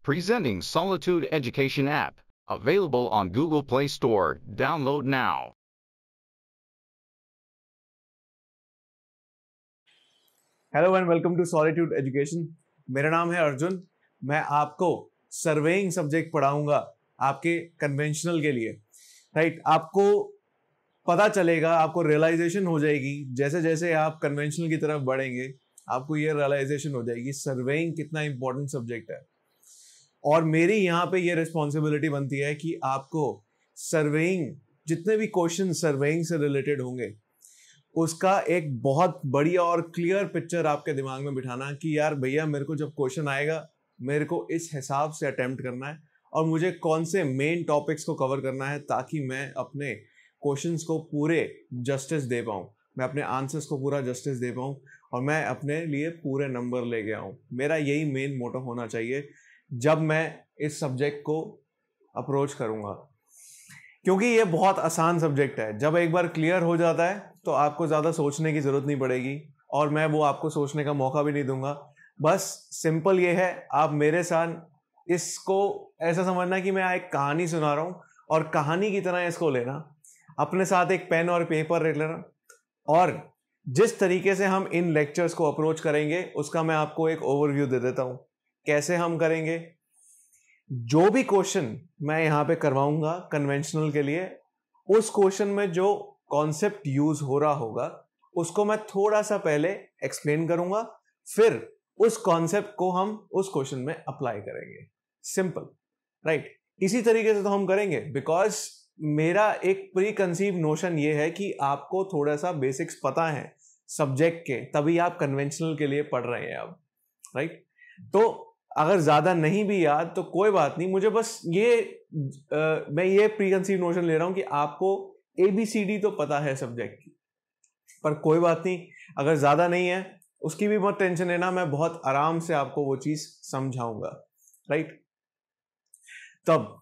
Presenting Solitude Education app, available on Google Play Store. Download now. Hello and welcome to solitude education. मेरा नाम है अर्जुन। मैं आपको surveying subject पढ़ाऊंगा आपके कन्वेंशनल के लिए। राइट, आपको पता चलेगा, आपको रियलाइजेशन हो जाएगी जैसे जैसे आप कन्वेंशनल की तरफ बढ़ेंगे, आपको ये रियलाइजेशन हो जाएगी सर्वेइंग कितना इंपॉर्टेंट सब्जेक्ट है। और मेरी यहाँ पे ये रिस्पॉन्सिबिलिटी बनती है कि आपको सर्वेइंग, जितने भी क्वेश्चन सर्वेइंग से रिलेटेड होंगे, उसका एक बहुत बढ़िया और क्लियर पिक्चर आपके दिमाग में बिठाना कि यार भैया, मेरे को जब क्वेश्चन आएगा मेरे को इस हिसाब से अटेम्प्ट करना है और मुझे कौन से मेन टॉपिक्स को कवर करना है ताकि मैं अपने क्वेश्चंस को पूरे जस्टिस दे पाऊँ, मैं अपने आंसर्स को पूरा जस्टिस दे पाऊँ और मैं अपने लिए पूरे नंबर लेके आऊँ। मेरा यही मेन मोटो होना चाहिए जब मैं इस सब्जेक्ट को अप्रोच करूँगा, क्योंकि ये बहुत आसान सब्जेक्ट है। जब एक बार क्लियर हो जाता है तो आपको ज़्यादा सोचने की ज़रूरत नहीं पड़ेगी और मैं वो आपको सोचने का मौका भी नहीं दूंगा। बस सिंपल ये है, आप मेरे साथ इसको ऐसा समझना कि मैं एक कहानी सुना रहा हूँ और कहानी की तरह इसको लेना, अपने साथ एक पेन और पेपर रख लेना और जिस तरीके से हम इन लेक्चर्स को अप्रोच करेंगे उसका मैं आपको एक ओवरव्यू दे देता हूँ। कैसे हम करेंगे, जो भी क्वेश्चन मैं यहाँ पे करवाऊंगा कन्वेंशनल के लिए, उस क्वेश्चन में जो कॉन्सेप्ट यूज हो रहा होगा उसको मैं थोड़ा सा पहले एक्सप्लेन करूंगा, फिर उस कॉन्सेप्ट को हम उस क्वेश्चन में अप्लाई करेंगे। Simple, right. इसी तरीके से तो हम करेंगे, बिकॉज मेरा एक प्री कंसीव नोशन ये है कि आपको थोड़ा सा बेसिक्स पता है सब्जेक्ट के, तभी आप कन्वेंशनल के लिए पढ़ रहे हैं अब, राइट। तो अगर ज्यादा नहीं भी याद तो कोई बात नहीं, मुझे बस मैं ये प्री कंसीव नोशन ले रहा हूं कि आपको ABCD तो पता है सब्जेक्ट की, पर कोई बात नहीं, अगर ज्यादा नहीं है उसकी भी मत टेंशन लेना, मैं बहुत आराम से आपको वो चीज समझाऊंगा, राइट। तब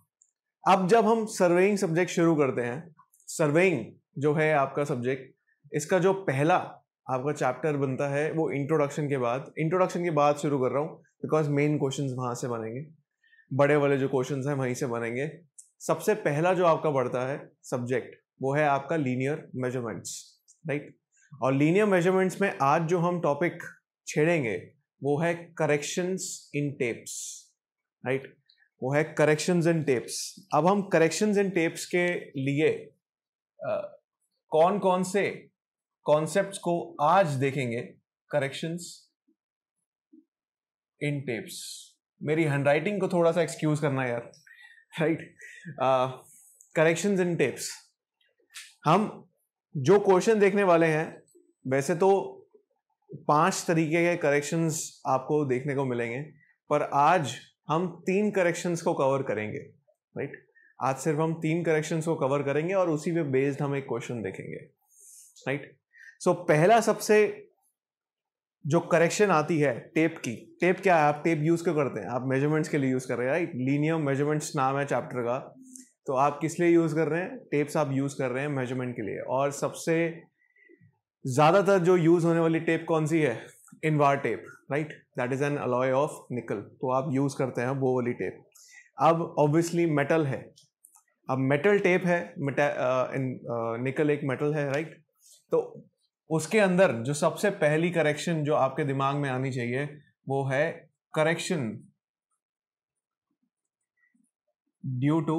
अब जब हम सर्वेइंग सब्जेक्ट शुरू करते हैं, सर्वेइंग जो है आपका सब्जेक्ट, इसका जो पहला आपका चैप्टर बनता है वो इंट्रोडक्शन के बाद शुरू कर रहा हूं, बिकॉज मेन क्वेश्चंस वहां से बनेंगे, बड़े वाले जो क्वेश्चंस हैं वहीं से बनेंगे। सबसे पहला जो आपका बढ़ता है सब्जेक्ट वो है आपका लीनियर मेजरमेंट्स, राइट। और लीनियर मेजरमेंट्स में आज जो हम टॉपिक छेड़ेंगे वो है करेक्शंस इन टेप्स, राइट। वो है करेक्शंस इन टेप्स। अब हम करेक्शंस इन टेप्स के लिए कौन कौन से कॉन्सेप्ट्स को आज देखेंगे। करेक्शंस इन टेप्स, मेरी हैंडराइटिंग को थोड़ा सा एक्सक्यूज करना यार, राइट। करेक्शंस इन टेप्स, हम जो क्वेश्चन देखने वाले हैं, वैसे तो 5 तरीके के करेक्शंस आपको देखने को मिलेंगे, पर आज हम 3 करेक्शंस को कवर करेंगे, राइट। आज सिर्फ हम 3 करेक्शंस को कवर करेंगे और उसी पे बेस्ड हम एक क्वेश्चन देखेंगे, राइट। सो पहला सबसे जो करेक्शन आती है टेप की, टेप क्या है, आप टेप यूज क्यों करते हैं, आप मेजरमेंट्स के लिए यूज कर रहे हैं, राइट। लीनियर मेजरमेंट्स नाम है चैप्टर का, तो आप किस लिए यूज कर रहे हैं, टेप्स आप यूज कर रहे हैं मेजरमेंट के लिए। और सबसे ज्यादातर जो यूज होने वाली टेप कौन सी है, Invar tape, right, that is an alloy of निकल, तो आप यूज करते हैं वो वाली टेप। अब ऑब्वियसली मेटल है, अब मेटल टेप है, निकल एक मेटल है, राइट। तो उसके अंदर जो सबसे पहली करेक्शन जो आपके दिमाग में आनी चाहिए वो है correction due to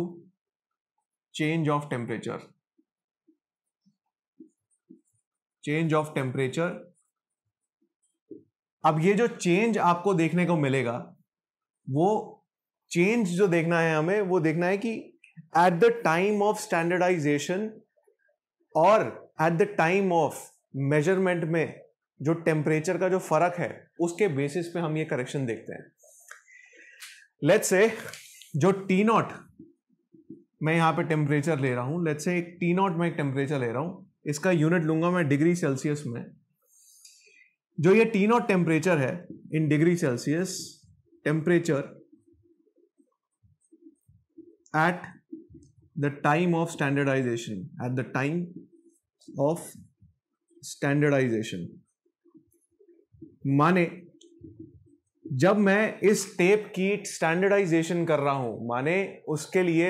change of temperature. Change of temperature, अब ये जो चेंज आपको देखने को मिलेगा, वो चेंज जो देखना है हमें, वो देखना है कि at the time of standardisation और at the time of measurement में जो टेम्परेचर का जो फर्क है उसके बेसिस पे हम ये करेक्शन देखते हैं। लेट्स से जो T0 मैं यहां पे टेम्परेचर ले रहा हूं, लेट्स से एक T0 में एक टेम्परेचर ले रहा हूं, इसका यूनिट लूंगा मैं डिग्री सेल्सियस में। जो ये T0 टेम्परेचर है in degree celsius, temperature at the time of standardization, at the time of standardization, माने जब मैं इस टेप की स्टैंडर्डाइजेशन कर रहा हूं, माने उसके लिए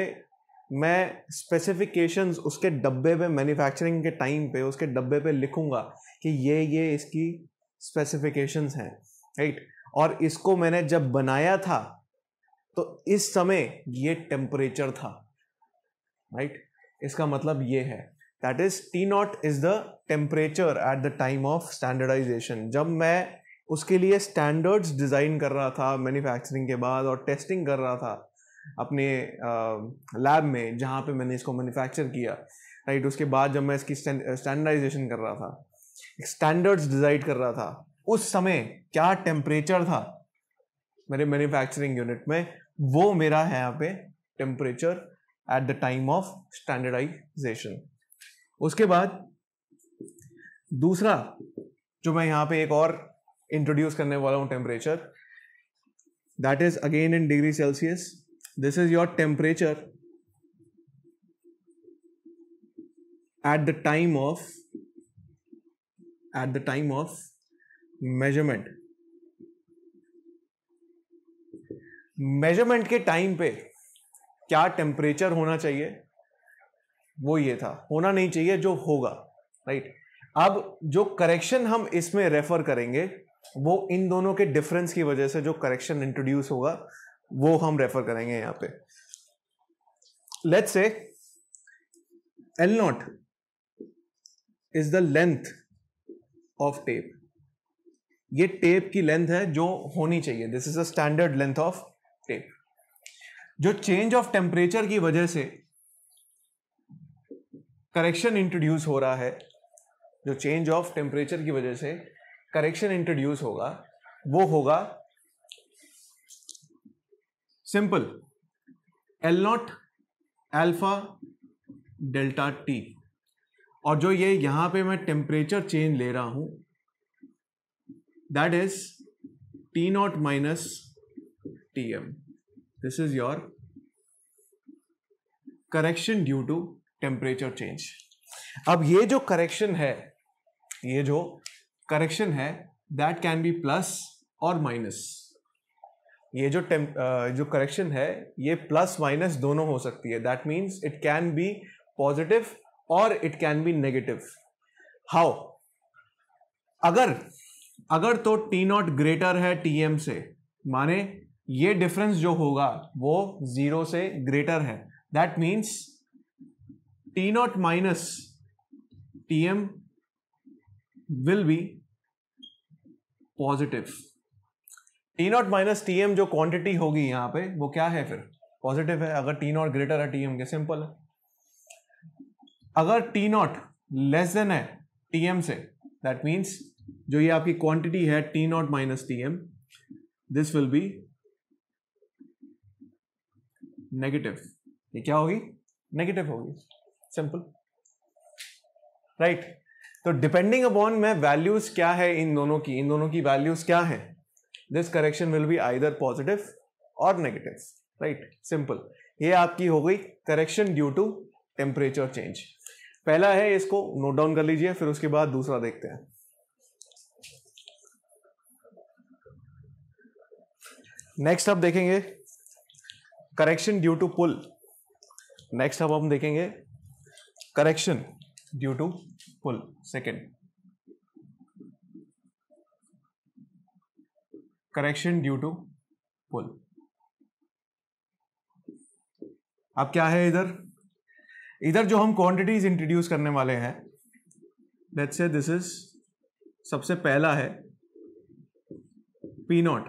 मैं स्पेसिफिकेशंस उसके डब्बे पे, मैन्युफैक्चरिंग के टाइम पे उसके डब्बे पे लिखूंगा कि ये इसकी स्पेसिफिकेशंस हैं, राइट। और इसको मैंने जब बनाया था तो इस समय ये टेम्परेचर था, राइट। इसका मतलब ये है, that is T0 is the temperature at the time of standardization. जब मैं उसके लिए स्टैंडर्ड्स डिजाइन कर रहा था मैन्युफैक्चरिंग के बाद और टेस्टिंग कर रहा था अपने लैब में जहाँ पे मैंने इसको मैन्युफैक्चर किया, राइट। उसके बाद जब मैं इसकी स्टैंडर्डाइजेशन कर रहा था, स्टैंडर्ड्स डिजाइन कर रहा था, उस समय क्या टेम्परेचर था मेरे मैन्युफैक्चरिंग यूनिट में, वो मेरा है यहाँ पे temperature at the time of standardization. उसके बाद दूसरा जो मैं यहाँ पे एक और इंट्रोड्यूस करने वाला हूँ temperature, that is again in degree Celsius. This is your temperature at the time of measurement. Measurement के टाइम पे क्या टेम्परेचर होना चाहिए, वो ये था, होना नहीं चाहिए, जो होगा, राइट। अब जो करेक्शन हम इसमें रेफर करेंगे वो इन दोनों के डिफरेंस की वजह से जो करेक्शन इंट्रोड्यूस होगा वो हम रेफर करेंगे यहां पे। Let's say L0 is the length of tape. ये टेप की लेंथ है जो होनी चाहिए, this is a standard length of tape. जो चेंज ऑफ टेम्परेचर की वजह से करेक्शन इंट्रोड्यूस हो रहा है, जो चेंज ऑफ टेम्परेचर की वजह से करेक्शन इंट्रोड्यूस होगा, वो होगा simple L0 alpha delta T. और जो ये यहां पे मैं टेम्परेचर चेंज ले रहा हूं, that is T0 minus Tm। This is your correction due to temperature change. अब ये जो करेक्शन है that can be plus or minus. ये जो करेक्शन है ये प्लस माइनस दोनों हो सकती है, that means it can be positive और it can be negative. How? अगर तो T0 ग्रेटर है Tm से, माने ये डिफरेंस जो होगा वो 0 से ग्रेटर है, that means T0 minus Tm will be positive. T0 minus Tm जो क्वांटिटी होगी यहां पे वो क्या है, फिर पॉजिटिव है। अगर T0 ग्रेटर है Tm के, सिंपल है। अगर T0 लेस देन है Tm से, दैट मीन्स जो ये आपकी क्वांटिटी है T0 minus Tm, this will be negative. ये क्या होगी? नेगेटिव होगी, सिंपल, राइट। तो डिपेंडिंग अपॉन मैं वैल्यूज क्या है इन दोनों की वैल्यूज क्या है, this correction will be either positive or negative, right, simple. ये आपकी हो गई correction due to temperature change. पहला है, इसको नोट डाउन कर लीजिए, फिर उसके बाद दूसरा देखते हैं। नेक्स्ट अब देखेंगे correction due to pull. Next अब हम देखेंगे correction due to pull. Second, correction due to pull. अब क्या है इधर जो हम क्वांटिटीज इंट्रोड्यूस करने वाले हैं, लेट्स से दिस इज, सबसे पहला है P0।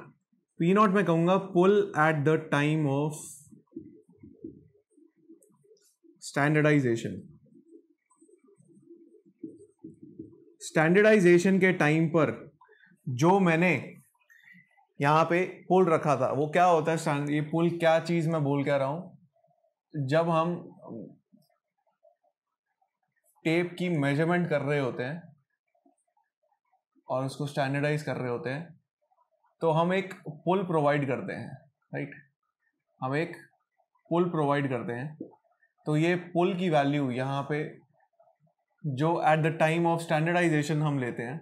P0 मैं कहूंगा pull at the time of standardisation. Standardisation के टाइम पर जो मैंने यहां पे पुल रखा था वो क्या होता है? ये पुल क्या चीज मैं बोल क्या रहा हूं, जब हम टेप की मेजरमेंट कर रहे होते हैं और उसको स्टैंडर्डाइज कर रहे होते हैं, तो हम एक पुल प्रोवाइड करते हैं, राइट। हम एक पुल प्रोवाइड करते हैं, तो ये पुल की वैल्यू यहाँ पे जो at the time of standardization हम लेते हैं,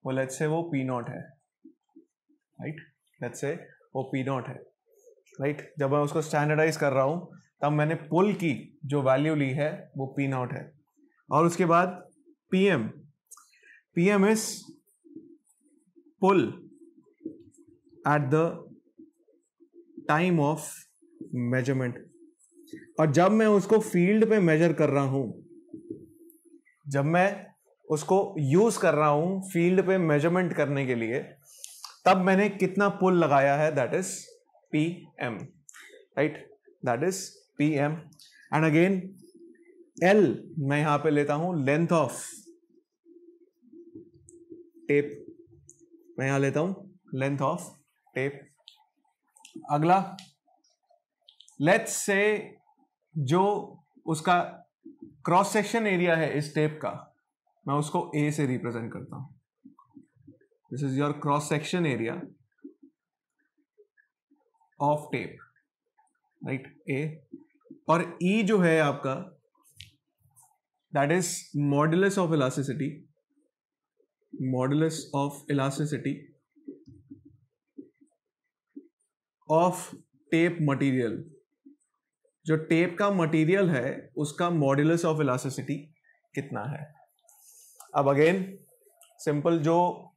वो लेट्स से वो पी नॉट है, राइट, लेट्स से वो पी नॉट है, राइट। जब मैं उसको स्टैंडर्डाइज कर रहा हूं तब मैंने पुल की जो वैल्यू ली है वो पी नॉट है। और उसके बाद PM, PM is pull at the time of measurement. और जब मैं उसको फील्ड पे मेजर कर रहा हूं, जब मैं उसको यूज कर रहा हूं फील्ड पे मेजरमेंट करने के लिए, तब मैंने कितना पुल लगाया है, that is P M, right, that is P M. And again L मैं यहां पे लेता हूं लेंथ ऑफ टेप, मैं यहां लेता हूं लेंथ ऑफ टेप। अगला लेट्स से जो उसका क्रॉस सेक्शन एरिया है इस टेप का, मैं उसको ए से रिप्रेजेंट करता हूं। This is your cross section area of tape, right, A. और ई जो है आपका, that is modulus of elasticity, modulus of elasticity of tape material. जो टेप का मटेरियल है उसका मॉड्यूलस ऑफ इलास्टिसिटी कितना है। अब अगेन सिंपल, जो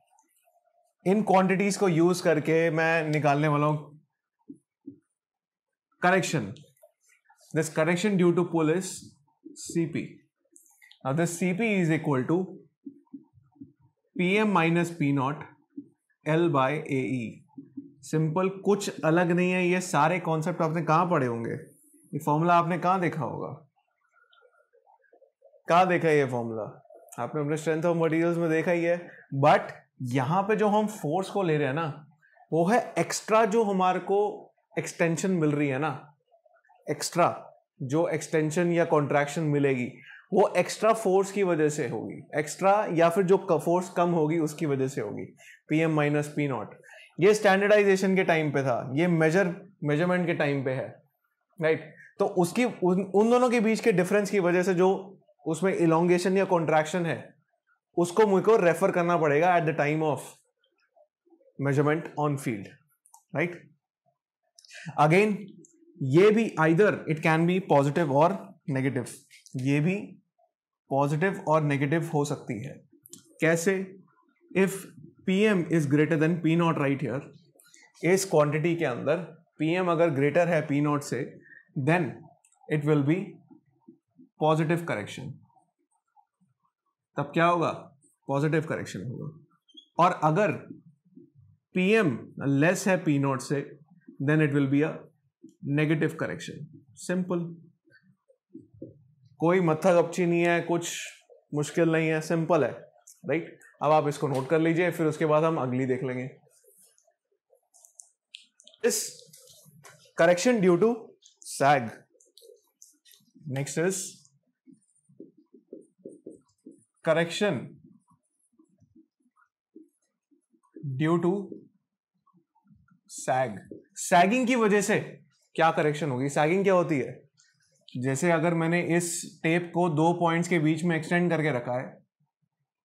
इन क्वांटिटीज को यूज करके मैं निकालने वाला हूं correction. This correction due to pull is CP. Now this CP is equal to PM minus P naught L by A E. Simple, कुछ अलग नहीं है। ये सारे कॉन्सेप्ट आपने कहां पढ़े होंगे, ये फॉर्मूला आपने कहां देखा होगा, कहां देखा है ये फॉर्मूला? आपने अपने स्ट्रेंथ ऑफ मटेरियल्स में देखा ही है। बट यहां पे जो हम फोर्स को ले रहे हैं ना, वो है एक्स्ट्रा, जो हमारे को एक्सटेंशन मिल रही है ना, एक्स्ट्रा जो एक्सटेंशन या कॉन्ट्रैक्शन मिलेगी वो एक्स्ट्रा फोर्स की वजह से होगी, एक्स्ट्रा या फिर जो फोर्स कम होगी उसकी वजह से होगी, पीएम माइनस पी नॉट। ये स्टैंडर्डाइजेशन के टाइम पे था, ये मेजरमेंट के टाइम पे है, राइट। तो उसकी उन दोनों के बीच के डिफरेंस की वजह से जो उसमें इलोंगेशन या कॉन्ट्रैक्शन है, उसको मुझे को रेफर करना पड़ेगा at the time of measurement on field, right. Again ये भी either it can be positive or negative, ये भी पॉजिटिव और नेगेटिव हो सकती है। कैसे? If PM is greater than P naught right here, इस क्वांटिटी के अंदर पीएम अगर ग्रेटर है पी नॉट से, then it will be positive correction. तब क्या होगा? पॉजिटिव करेक्शन होगा। और अगर पीएम लेस है पी नॉट से, then it will be a negative correction. Simple, कोई मत्था गपची नहीं है, कुछ मुश्किल नहीं है, सिंपल है, राइट। अब आप इसको नोट कर लीजिए, फिर उसके बाद हम अगली देख लेंगे। इस correction due to sag. Next is correction due to sag. Sagging की वजह से क्या करेक्शन होगी? सैगिंग क्या होती है? जैसे अगर मैंने इस टेप को 2 पॉइंट्स के बीच में एक्सटेंड करके रखा है,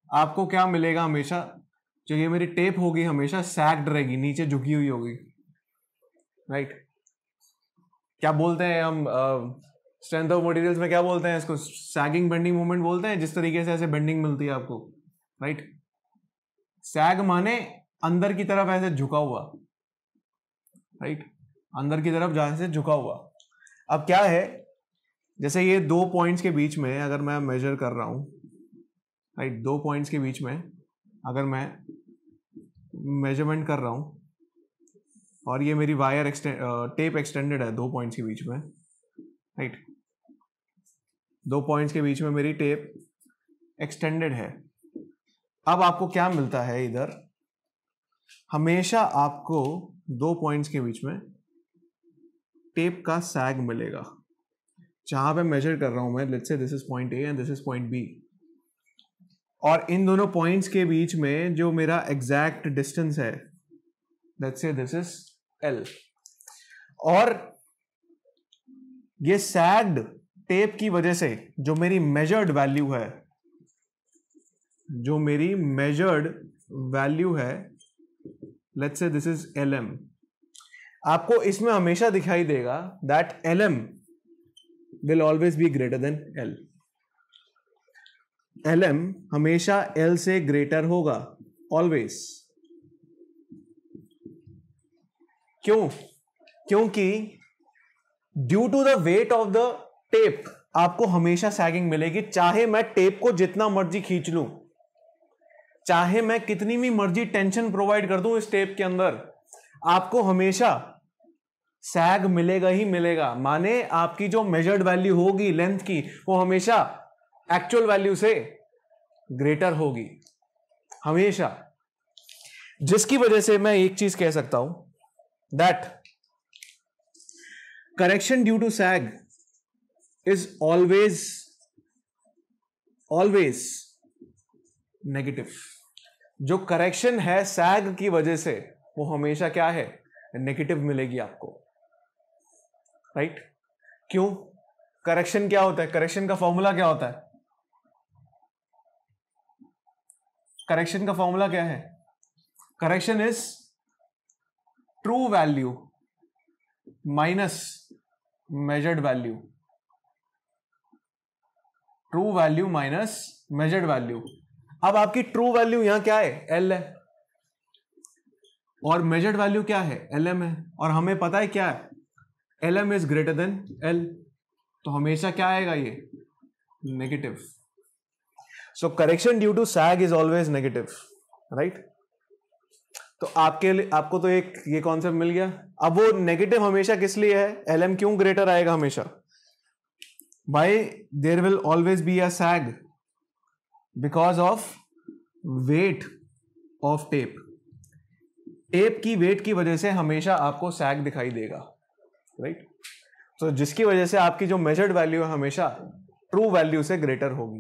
आपको क्या मिलेगा? हमेशा जो ये मेरी टेप होगी हमेशा सैग्ड रहेगी, नीचे झुकी हुई होगी, राइट। क्या बोलते हैं हम स्ट्रेंथ ऑफ मटेरियल्स में, क्या बोलते हैं इसको? सैगिंग बेंडिंग मूवमेंट बोलते हैं, जिस तरीके से ऐसे बेंडिंग मिलती है आपको, राइट। सैग माने अंदर की तरफ ऐसे झुका हुआ, राइट, अंदर की तरफ जहां से झुका हुआ। अब क्या है, जैसे ये 2 पॉइंट्स के बीच में अगर मैं मेजर कर रहा हूं, राइट, 2 पॉइंट्स के बीच में अगर मैं मेजरमेंट कर रहा हूं और ये मेरी वायर टेप एक्सटेंडेड है 2 पॉइंट्स के बीच में, राइट, 2 पॉइंट्स के बीच में मेरी टेप एक्सटेंडेड है। अब आपको क्या मिलता है? इधर हमेशा आपको 2 पॉइंट्स के बीच में टेप का सैग मिलेगा। जहां पे मेजर कर रहा हूं मैं, let's say this is point A and this is point B, और इन दोनों पॉइंट्स के बीच में जो मेरा एग्जैक्ट डिस्टेंस है, let's say this is L, और ये सैग्ड टेप की वजह से जो मेरी मेजर्ड वैल्यू है, जो मेरी मेजर्ड वैल्यू है, let's say this is LM, आपको इसमें हमेशा दिखाई देगा that LM will always be greater than L। LM हमेशा L से ग्रेटर होगा, ऑलवेज। क्यों? क्योंकि due to the weight of the tape आपको हमेशा सैगिंग मिलेगी, चाहे मैं टेप को जितना मर्जी खींच लूं, चाहे मैं कितनी भी मर्जी टेंशन प्रोवाइड कर दूं इस टेप के अंदर, आपको हमेशा सैग मिलेगा ही मिलेगा। माने आपकी जो मेजर्ड वैल्यू होगी लेंथ की, वो हमेशा एक्चुअल वैल्यू से ग्रेटर होगी, हमेशा। जिसकी वजह से मैं एक चीज कह सकता हूं that correction due to sag is always negative. जो करेक्शन है सैग की वजह से, वो हमेशा क्या है? नेगेटिव मिलेगी आपको, राइट? क्यों? करेक्शन क्या होता है? करेक्शन का फॉर्मूला क्या होता है? करेक्शन का फॉर्मूला क्या है? Correction is true value minus measured value, true value minus measured value. अब आपकी ट्रू वैल्यू यहां क्या है? L है, और मेजर्ड वैल्यू क्या है? LM है, और हमें पता है क्या है? LM is greater than L, तो हमेशा क्या आएगा? ये negative. So correction due to sag is always negative, right? तो आपको तो एक ये कॉन्सेप्ट मिल गया। अब वो नेगेटिव हमेशा किस लिए है? LM क्यों ग्रेटर आएगा हमेशा? भाई there will always be a sag because of weight of tape. Tape की वेट की वजह से हमेशा आपको सैग दिखाई देगा, राइट? तो जिसकी वजह से आपकी जो मेजर्ड वैल्यू है हमेशा ट्रू वैल्यू से ग्रेटर होगी,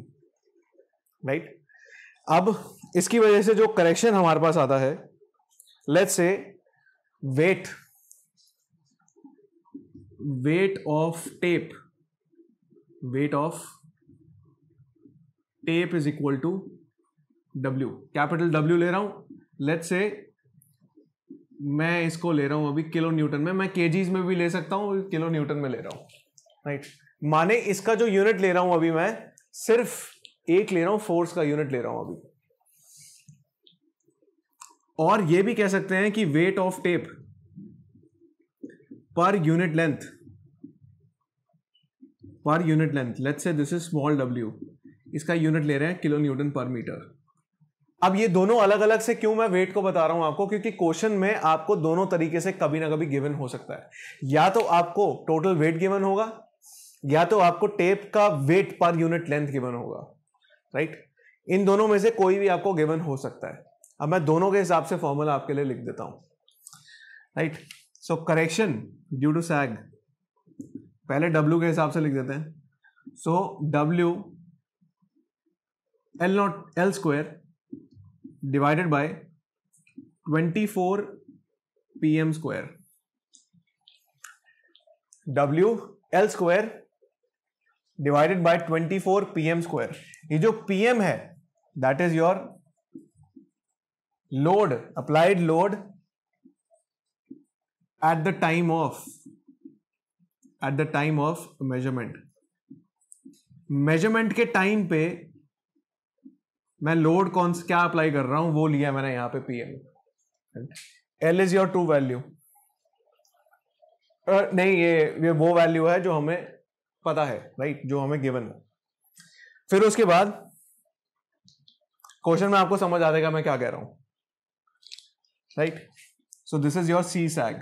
राइट? अब इसकी वजह से जो करेक्शन हमारे पास आता है, let's say weight of tape is equal to W, capital W ले रहा हूं। लेट्स से मैं इसको ले रहा हूं अभी किलो न्यूटन में, मैं केजीज में भी ले सकता हूं, किलो न्यूटन में ले रहा हूं, राइट? माने इसका जो यूनिट ले रहा हूं अभी, मैं सिर्फ एक ले रहा हूं, फोर्स का यूनिट ले रहा हूं अभी। और ये भी कह सकते हैं कि वेट ऑफ टेप पर unit length, let's say this is small w, इसका यूनिट ले रहे हैं किलो न्यूटन पर मीटर। अब ये दोनों अलग अलग से क्यों मैं वेट को बता रहा हूं आपको? क्योंकि क्वेश्चन में आपको दोनों तरीके से कभी ना कभी गिवन हो सकता है। या तो आपको टोटल वेट गिवन होगा, या तो आपको टेप का वेट पर यूनिट लेंथ गिवन होगा, राइट? इन दोनों में से कोई भी आपको गिवन हो सकता है। अब मैं दोनों के हिसाब से फॉर्मूला आपके लिए लिख देता हूं, right? So correction due to sag, पहले W के हिसाब से लिख देते हैं। So W L square divided by 24 PM square. W L square divided by 24 PM square. ये जो PM है that is your load, applied load at the time of measurement के टाइम पे मैं लोड क्या अप्लाई कर रहा हूं, वो लिया मैंने यहां पे PM। L is your true value, नहीं ये वो वैल्यू है जो हमें पता है, राइट? जो हमें गिवन है। फिर उसके बाद क्वेश्चन में आपको समझ आ जाएगा मैं क्या कह रहा हूं, right? So this is your C sag,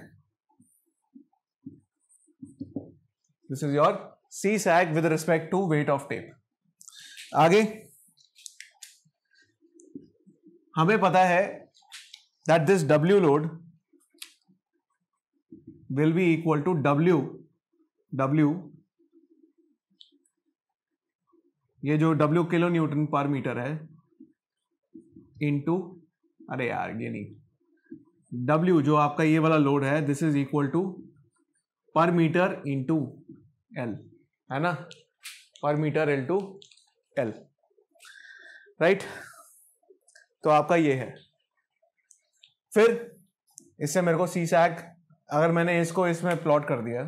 this is your C sag with respect to weight of tape. आगे हमें पता है that this W load will be equal to W, ये जो W kilo newton per metre है, into, अरे यार ये नहीं, W जो आपका ये वाला लोड है, दिस इज इक्वल टू पर मीटर इंटू L, है ना? पर मीटर इंटू L, राइट? तो आपका ये है। फिर इससे मेरे को सी सैग, अगर मैंने इसको इसमें प्लॉट कर दिया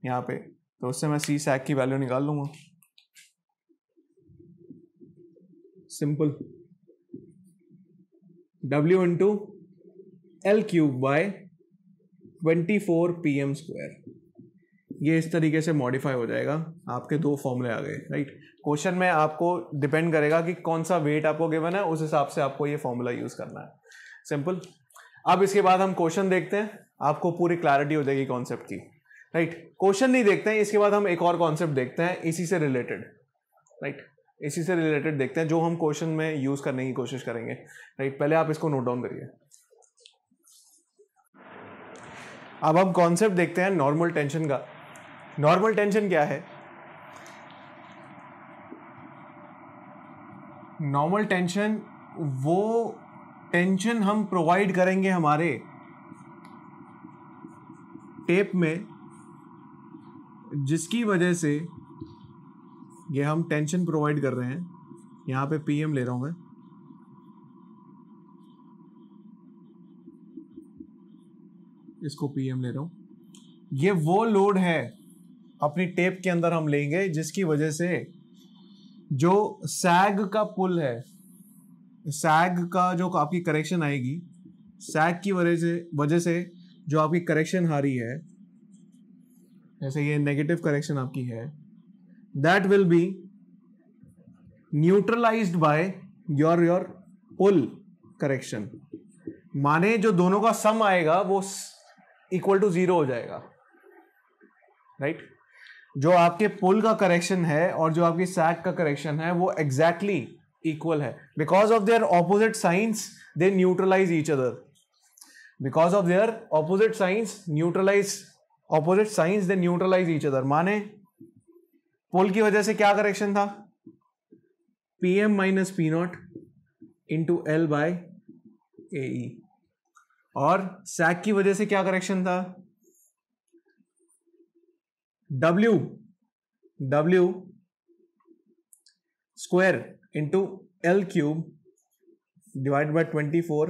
यहाँ पे, तो उससे मैं सी सैग की वैल्यू निकाल लूंगा। Simple, W into L cube by 24 PM square. ये इस तरीके से मॉडिफाई हो जाएगा, आपके दो फॉर्मूले आ गए, राइट। क्वेश्चन में आपको डिपेंड करेगा कि कौन सा वेट आपको गिवन है, उस हिसाब से आपको ये फॉर्मूला यूज करना है। सिंपल। अब इसके बाद हम क्वेश्चन देखते हैं, आपको पूरी क्लैरिटी हो जाएगी कॉन्सेप्ट की, राइट। क्वेश्चन नहीं देखते हैं, इसके बाद हम एक और कॉन्सेप्ट देखते हैं इसी से रिलेटेड, राइट। इसी से रिलेटेड देखते हैं जो हम क्वेश्चन में यूज करने की कोशिश करेंगे, राइट। पहले आप इसको नोट डाउन करिए। अब हम कॉन्सेप्ट देखते हैं नॉर्मल टेंशन का। नॉर्मल टेंशन क्या है? नॉर्मल टेंशन वो टेंशन हम प्रोवाइड करेंगे हमारे टेप में, जिसकी वजह से ये हम टेंशन प्रोवाइड कर रहे हैं। यहां पे PM ले रहा हूं मैं, इसको PM ले रहा हूं। ये वो लोड है अपनी टेप के अंदर हम लेंगे जिसकी वजह से जो सैग का पुल है, सैग का जो आपकी करेक्शन आएगी, सैग की वजह से जो आपकी करेक्शन आ रही है, जैसे ये नेगेटिव करेक्शन आपकी है, that will be neutralized by your pull correction. माने जो दोनों का सम आएगा वो इक्वल टू 0 हो जाएगा, राइट। जो आपके पुल का करेक्शन है और जो आपकी सैग का करेक्शन है वो एग्जैक्टली इक्वल है। Because of their opposite signs they neutralize each other. Because of their opposite signs they neutralize each other. माने पुल की वजह से क्या करेक्शन था? PM minus P naught into L by AE। और सैग की वजह से क्या करेक्शन था? W square into L cube divide by 24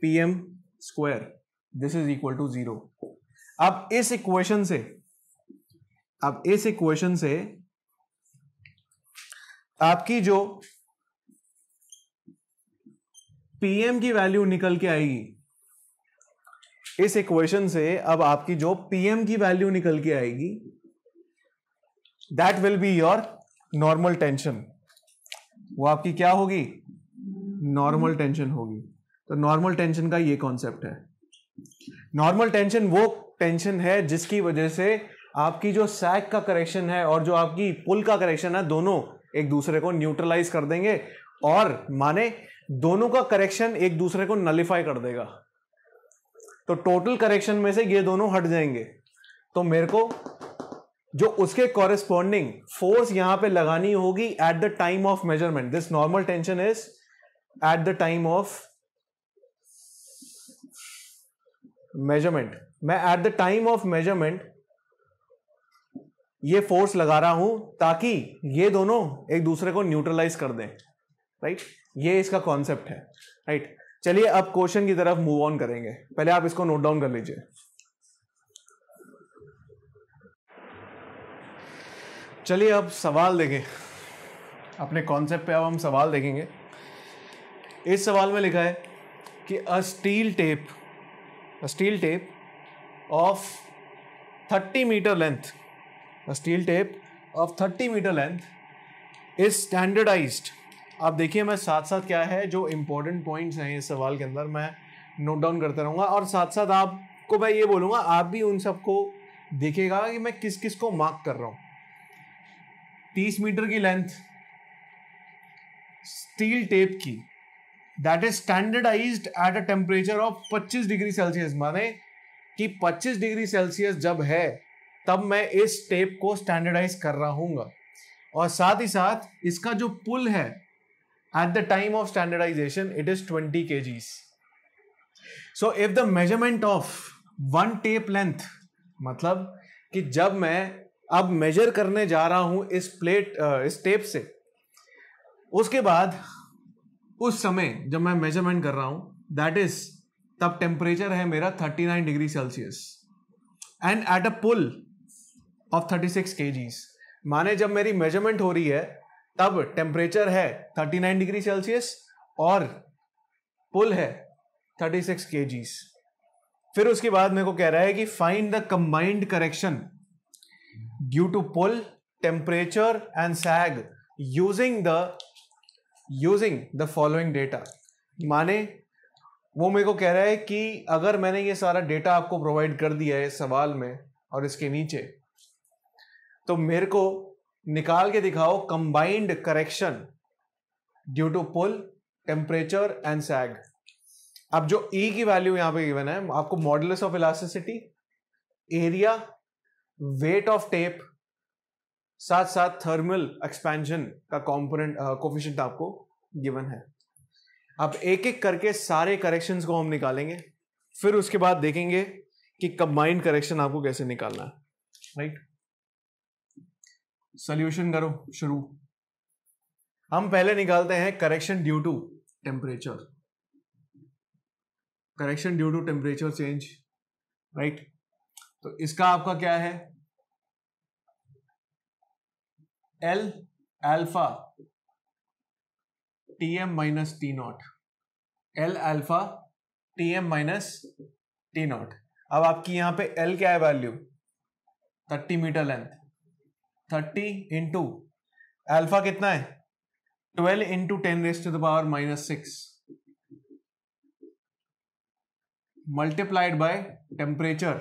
PM square. This is equal to 0। अब इस इक्वेशन से आपकी जो PM की वैल्यू निकल के आएगी, इस इक्वेशन से अब आपकी जो PM की वैल्यू निकल के आएगी, that will be your normal tension. वो आपकी क्या होगी? नॉर्मल टेंशन होगी। तो नॉर्मल टेंशन का ये कॉन्सेप्ट है। नॉर्मल टेंशन वो टेंशन है जिसकी वजह से आपकी जो सैग का करेक्शन है और जो आपकी पुल का करेक्शन है, दोनों एक दूसरे को न्यूट्रलाइज कर देंगे, और माने दोनों का करेक्शन एक दूसरे को नलिफाई कर देगा। तो टोटल करेक्शन में से ये दोनों हट जाएंगे। तो मेरे को जो उसके कॉरेस्पॉन्डिंग फोर्स यहां पे लगानी होगी at the time of measurement. This normal tension is at the time of measurement. मैं at the time of measurement ये फोर्स लगा रहा हूं ताकि ये दोनों एक दूसरे को न्यूट्रलाइज कर दें, राइट। ये इसका कॉन्सेप्ट है, राइट। चलिए अब क्वेश्चन की तरफ मूव ऑन करेंगे। पहले आप इसको नोट डाउन कर लीजिए। चलिए अब सवाल देखें। अपने कॉन्सेप्ट पे अब हम सवाल देखेंगे। इस सवाल में लिखा है कि a steel tape of 30 metre length, a steel tape of 30 metre length is standardised. आप देखिए मैं साथ साथ क्या है जो इंपॉर्टेंट पॉइंट्स हैं इस सवाल के अंदर मैं नोट डाउन करता रहूंगा, और साथ साथ आपको मैं ये बोलूंगा आप भी उन सबको देखिएगा कि मैं किस किस को मार्क कर रहा हूं। 30 मीटर की लेंथ स्टील टेप की, that is standardized at a temperature of 25 degree celsius. माने कि 25 डिग्री सेल्सियस जब है तब मैं इस टेप को स्टैंडर्डाइज कर रहा हूंगा, और साथ ही साथ इसका जो पुल है at the time of standardization it is 20 kgs। So if the measurement of one tape length, मतलब कि जब मैं अब मेजर करने जा रहा हूं इस टेप से, उसके बाद उस समय जब मैं मेजरमेंट कर रहा हूं दैट इज, तब टेम्परेचर है मेरा 39 degree celsius and at a pull of 36 kgs। माने जब मेरी मेजरमेंट हो रही है तब टेम्परेचर है 39 डिग्री सेल्सियस और पुल है 36 kgs। फिर उसके बाद मेरे को कह रहा है कि find the combined correction due to pull, temperature and sag using the following data. माने वो मेरे को कह रहा है कि अगर मैंने ये सारा डेटा आपको प्रोवाइड कर दिया है सवाल में और इसके नीचे, तो मेरे को निकाल के दिखाओ combined correction due to pull, temperature and sag. अब जो E की वैल्यू यहां पे गिवन है, आपको modulus of elasticity, area, wait of tape, साथ साथ थर्मल एक्सपेंशन का कंपोनेंट कोफिशिएंट आपको गिवन है। अब एक एक करके सारे करेक्शंस को हम निकालेंगे, फिर उसके बाद देखेंगे कि कंबाइंड करेक्शन आपको कैसे निकालना है, राइट। सॉल्यूशन करो शुरू। हम पहले निकालते हैं correction due to temperature, correction due to temperature change, right. तो इसका आपका क्या है, L alpha Tm minus T naught, L alpha Tm minus T naught. अब आपकी यहां पे L क्या है वैल्यू, 30 मीटर लेंथ, 30 इंटू अल्फा कितना है, 12 into 10⁻⁻⁻⁶ multiplied by temperature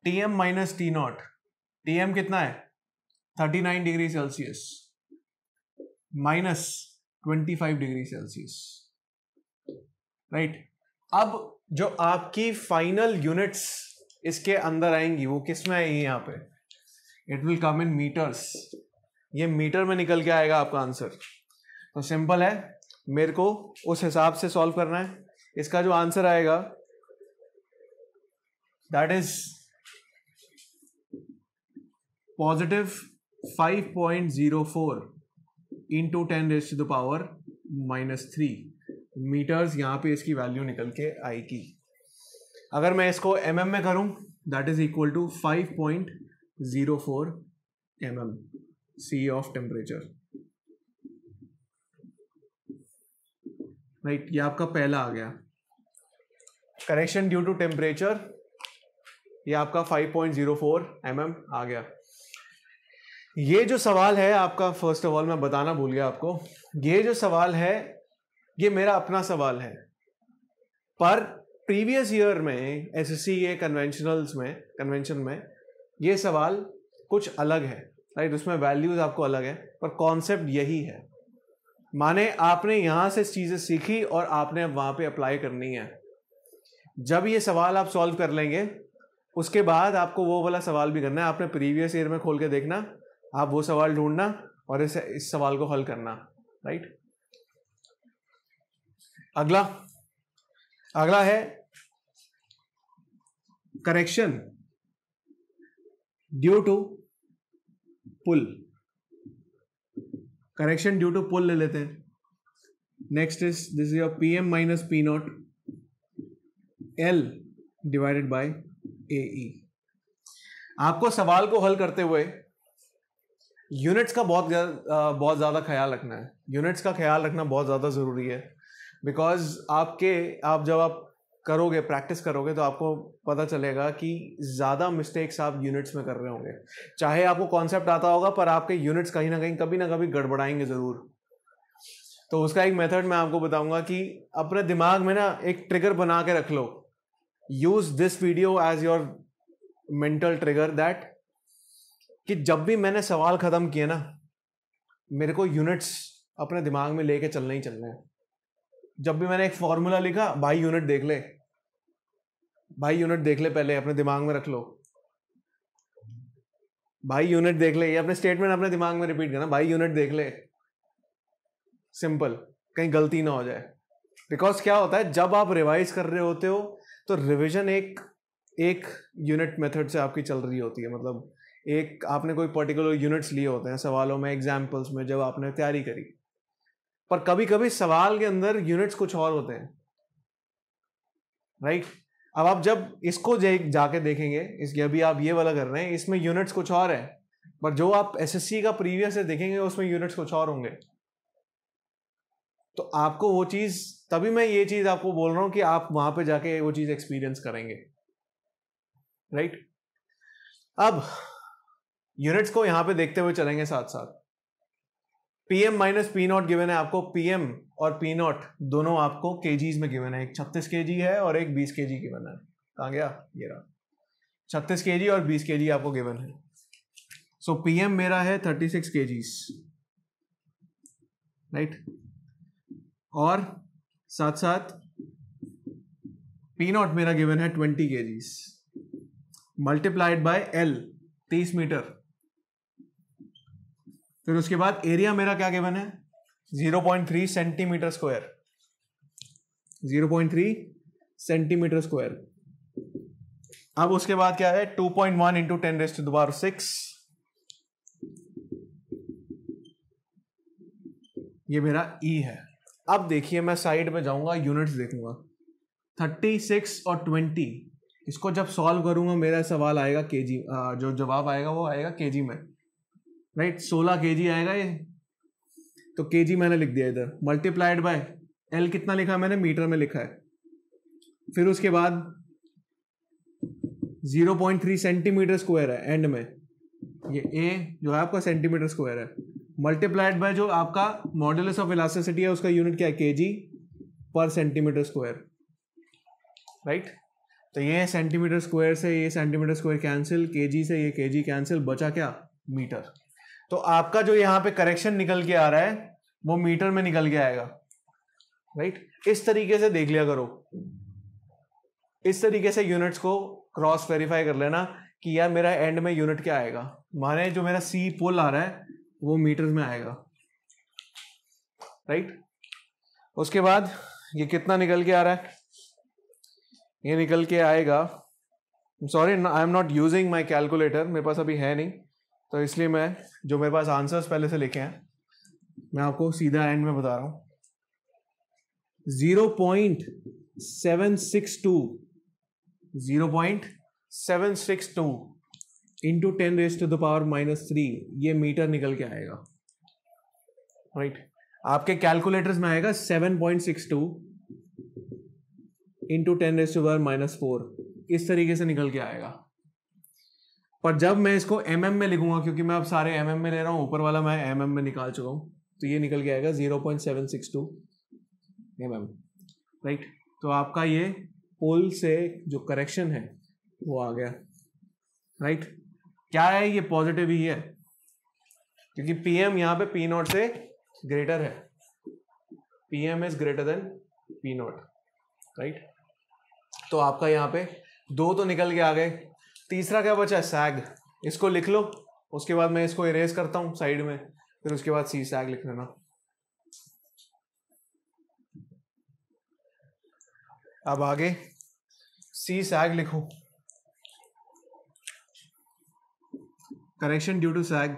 Tm minus T naught. Tm कितना है 39 degree celsius minus 25 degree celsius, right. अब जो आपकी फाइनल यूनिट्स इसके अंदर आएंगी वो किस में आएंगी, यहाँ पे it will come in metres. ये मीटर में निकल के आएगा आपका आंसर। तो सिंपल है, मेरे को उस हिसाब से सॉल्व करना है। इसका जो आंसर आएगा that is positive 5.04 into 10⁻⁻³ metres. यहां पे इसकी वैल्यू निकल के आएगी। अगर मैं इसको mm में करूं that is equal to 5.04 mm C of temperature, right. ये आपका पहला आ गया करेक्शन ड्यू टू टेम्परेचर, ये आपका 5.04 mm आ गया। ये जो सवाल है आपका, फर्स्ट ऑफ ऑल मैं बताना भूल गया आपको, ये जो सवाल है ये मेरा अपना सवाल है, पर प्रीवियस ईयर में एसएससी के कन्वेंशन में ये सवाल कुछ अलग है, राइट। उसमें वैल्यूज आपको अलग है, पर कॉन्सेप्ट यही है। माने आपने यहां से चीजें सीखी और आपने वहां पे अप्लाई करनी है। जब ये सवाल आप सॉल्व कर लेंगे उसके बाद आपको वो वाला सवाल भी करना है। आपने प्रीवियस ईयर में खोल के देखना, आप वो सवाल ढूंढना और इस सवाल को हल करना, राइट। अगला है correction due to pull. Correction due to pull ले लेते हैं। Next is this is your PM minus P naught L divided by AE। आपको सवाल को हल करते हुए यूनिट्स का बहुत ज़्यादा ख्याल रखना है। यूनिट्स का ख्याल रखना बहुत ज़्यादा ज़रूरी है, बिकॉज आप जब आप करोगे, प्रैक्टिस करोगे, तो आपको पता चलेगा कि ज़्यादा मिस्टेक्स आप यूनिट्स में कर रहे होंगे। चाहे आपको कॉन्सेप्ट आता होगा, पर आपके यूनिट्स कहीं ना कहीं कभी ना कभी गड़बड़ाएंगे ज़रूर। तो उसका एक मेथड मैं आपको बताऊंगा कि अपने दिमाग में ना एक ट्रिगर बना के रख लो। Use this video as your mental trigger, that कि जब भी मैंने सवाल खत्म किए ना, मेरे को यूनिट्स अपने दिमाग में लेके चलना ही चलना है। जब भी मैंने एक फॉर्मूला लिखा, भाई यूनिट देख ले, भाई यूनिट देख ले, पहले अपने दिमाग में रख लो, भाई यूनिट देख ले। ये अपने स्टेटमेंट अपने दिमाग में रिपीट करना, भाई यूनिट देख ले। सिंपल, कहीं गलती ना हो जाए। बिकॉज क्या होता है, जब आप रिवाइज कर रहे होते हो तो रिवीजन एक यूनिट मेथड से आपकी चल रही होती है। मतलब एक आपने कोई पर्टिकुलर यूनिट्स लिए होते हैं सवालों में, एग्जाम्पल्स में, जब आपने तैयारी करी। पर कभी कभी सवाल के अंदर यूनिट्स कुछ और होते हैं, राइट। अब आप जब इसको जाके देखेंगे, इस अभी आप ये वाला कर रहे हैं, इसमें यूनिट्स कुछ और है, पर जो आप एसएससी का प्रीवियस से देखेंगे उसमें यूनिट्स कुछ और होंगे। तो आपको वो चीज, तभी मैं ये चीज आपको बोल रहा हूं कि आप वहां पे जाके वो चीज एक्सपीरियंस करेंगे, राइट। अब यूनिट्स को यहां पे देखते हुए चलेंगे साथ साथ। PM minus P not given है आपको, पीएम और पी नॉट दोनों आपको केजीज में गिवन है, एक 36 केजी है और एक 20 केजी गिवन है। कहां गया ये रहा, 36 केजी और 20 केजी आपको गिवन है। सो पीएम मेरा है 36 केजीज, राइट, और साथ साथ पी नॉट मेरा गिवन है 20 kgs multiplied by L 30 metre. फिर उसके बाद एरिया मेरा क्या गिवन है 0.3 सेंटीमीटर स्क्वायर, 0.3 सेंटीमीटर स्क्वायर। अब उसके बाद क्या है 2.1 इंटू 10⁶, ये मेरा ई है। अब देखिए मैं साइड में जाऊंगा, यूनिट्स देखूंगा 36 और 20, इसको जब सॉल्व करूंगा मेरा सवाल आएगा केजी, जो जवाब आएगा वो आएगा केजी में, राइट। 16 केजी आएगा ये, तो केजी मैंने लिख दिया इधर, मल्टीप्लाइड बाय एल कितना लिखा है मैंने, मीटर में लिखा है। फिर उसके बाद 0.3 सेंटीमीटर स्क्वायर है एंड में, ये ए जो है आपका सेंटीमीटर स्क्वायर है, मल्टीप्लाइड बाय जो आपका मॉड्यूलस ऑफ इलास्टिसिटी है उसका यूनिट क्या है केजी पर सेंटीमीटर स्क्वायर, राइट। तो ये सेंटीमीटर स्क्वायर से ये सेंटीमीटर स्क्वायर कैंसिल, केजी से ये केजी कैंसिल, बचा क्या मीटर। तो आपका जो यहाँ पे करेक्शन निकल के आ रहा है वो मीटर में निकल के आएगा, राइट। इस तरीके से देख लिया करो, इस तरीके से यूनिट्स को क्रॉस वेरीफाई कर लेना कि यार मेरा एंड में यूनिट क्या आएगा, माने जो मेरा सी पुल आ रहा है वो मीटर में आएगा, राइट। उसके बाद ये कितना निकल के आ रहा है, ये निकल के आएगा, sorry I am not using my calculator, मेरे पास अभी है नहीं, तो इसलिए मैं जो मेरे पास आंसर्स पहले से लिखे हैं मैं आपको सीधा एंड में बता रहा हूं। 0.762 इंटू 10⁻³ ये मीटर निकल के आएगा, राइट। आपके कैलकुलेटर्स में आएगा 7.62 इंटू 10⁻⁴, इस तरीके से निकल के आएगा। पर जब मैं इसको mm में लिखूंगा, क्योंकि मैं अब सारे mm में ले रहा हूं, ऊपर वाला मैं mm में निकाल चुका हूं, तो ये निकल के आएगा 0.762 mm, राइट। तो आपका ये पोल से जो करेक्शन है वो आ गया, राइट। क्या है ये पॉजिटिव ही है, क्योंकि पीएम यहाँ पे पी नॉट से ग्रेटर है, PM is greater than P naught, right. तो आपका यहाँ पे दो तो निकल के आ गए। तीसरा क्या बचा है सैग, इसको लिख लो, उसके बाद मैं इसको इरेज करता हूं साइड में, फिर उसके बाद सी सैग लिख लेना। अब आगे सी सैग लिखो, correction due to sag,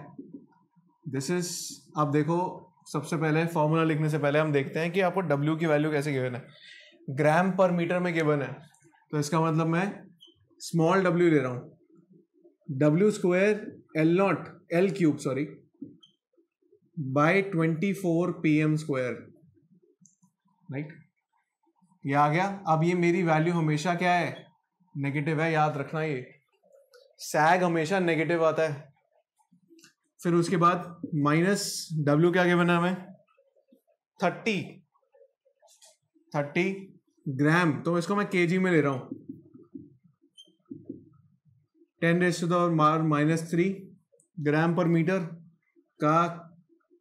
this is, अब देखो सबसे पहले फॉर्मूला लिखने से पहले हम देखते हैं कि आपको डब्ल्यू की वैल्यू कैसे गिवन है, ग्राम पर मीटर में गिवन है, तो इसका मतलब मैं स्मॉल डब्ल्यू ले रहा हूं, w² बाय 24 pm², राइट। ये आ गया। अब ये मेरी वैल्यू हमेशा क्या है नेगेटिव है, याद रखना, ये सैग हमेशा नेगेटिव आता है। फिर उसके बाद माइनस डब्ल्यू क्या गिवन है हमें 30 ग्राम, तो इसको मैं केजी में ले रहा हूं, 10⁻³ ग्राम पर मीटर का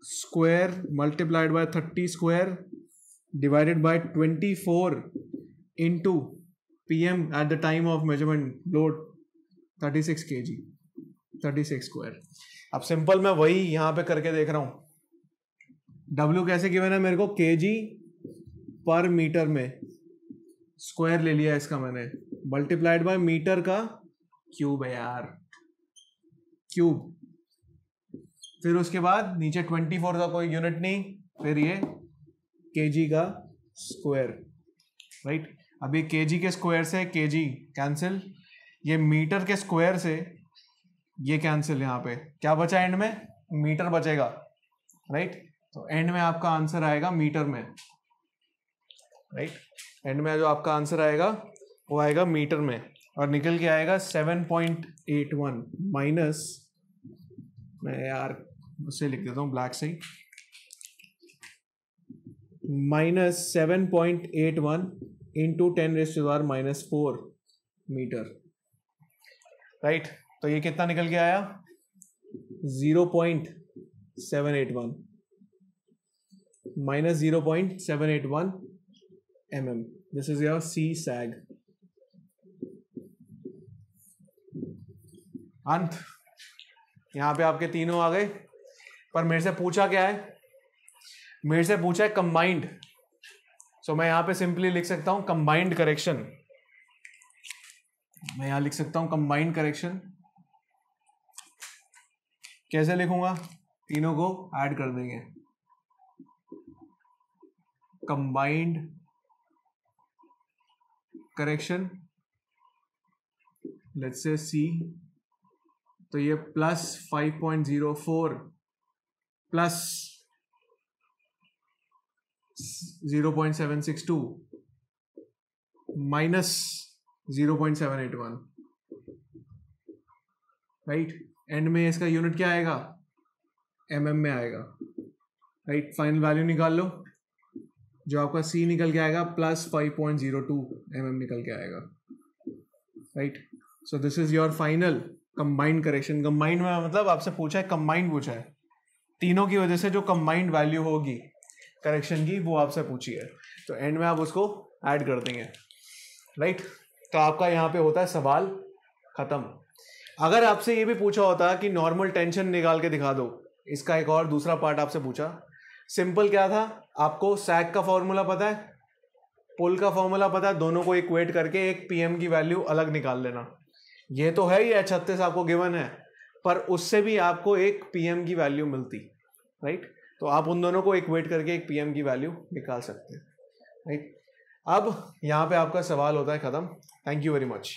square multiplied by 30 square divided by 24 into PM eight the time of measurement load 36 kg 36 square. अब सिंपल मैं वही यहां पे करके देख रहा हूं। डब्ल्यू कैसे गिवन है मेरे को, केजी पर मीटर में, स्क्वायर ले लिया इसका मैंने, मल्टीप्लाइड बाय मीटर का क्यूब है यार, क्यूब। फिर उसके बाद नीचे 24 का कोई यूनिट नहीं, फिर ये केजी का स्क्वायर, राइट। अभी केजी के स्क्वायर से केजी कैंसिल, ये मीटर के स्क्वायर से ये कैंसिल, यहाँ पे क्या बचा एंड में, मीटर बचेगा, राइट। तो एंड में आपका आंसर आएगा मीटर में, राइट। एंड में जो आपका आंसर आएगा वो आएगा मीटर में, और निकल के आएगा 7.81 माइनस, मैं यार उससे लिख देता हूँ ब्लैक से ही, माइनस 7.81 इंटू 10⁻⁻⁴ मीटर, राइट। तो ये कितना निकल के आया, 0.781 minus 0.781 mm. This is your C sag. अंत, यहां पे आपके तीनों आ गए, पर मेरे से पूछा क्या है, मेरे से पूछा है कंबाइंड। सो मैं यहां पे सिंपली लिख सकता हूं कंबाइंड करेक्शन, मैं यहां लिख सकता हूं कंबाइंड करेक्शन। कैसे लिखूंगा, तीनों को ऐड कर देंगे, कंबाइंड करेक्शन, लेट्स से सी, तो ये plus 5.04 plus 0.762 minus 0.781, right. And में इसका यूनिट क्या आएगा, mm में आएगा, राइट। फाइनल वैल्यू निकाल लो, जो आपका C निकल के आएगा प्लस 5.02 mm निकल के आएगा, right. So this is your final combined correction. Combined में मतलब आपसे पूछा है, कंबाइंड पूछा है, तीनों की वजह से जो कंबाइंड वैल्यू होगी करेक्शन की वो आपसे पूछी है, तो एंड में आप उसको ऐड कर देंगे, राइट। तो आपका यहाँ पे होता है सवाल खत्म। अगर आपसे ये भी पूछा होता कि नॉर्मल टेंशन निकाल के दिखा दो, इसका एक और दूसरा पार्ट आपसे पूछा, सिंपल क्या था, आपको सैग का फॉर्मूला पता है, पुल का फॉर्मूला पता है, दोनों को इक्वेट करके एक पीएम की वैल्यू अलग निकाल लेना। ये तो है, ये 36 आपको गिवन है, पर उससे भी आपको एक पीएम की वैल्यू मिलती, राइट। तो आप उन दोनों को इक्वेट करके एक पीएम की वैल्यू निकाल सकते हैं, राइट। अब यहाँ पे आपका सवाल होता है खत्म। Thank you very much.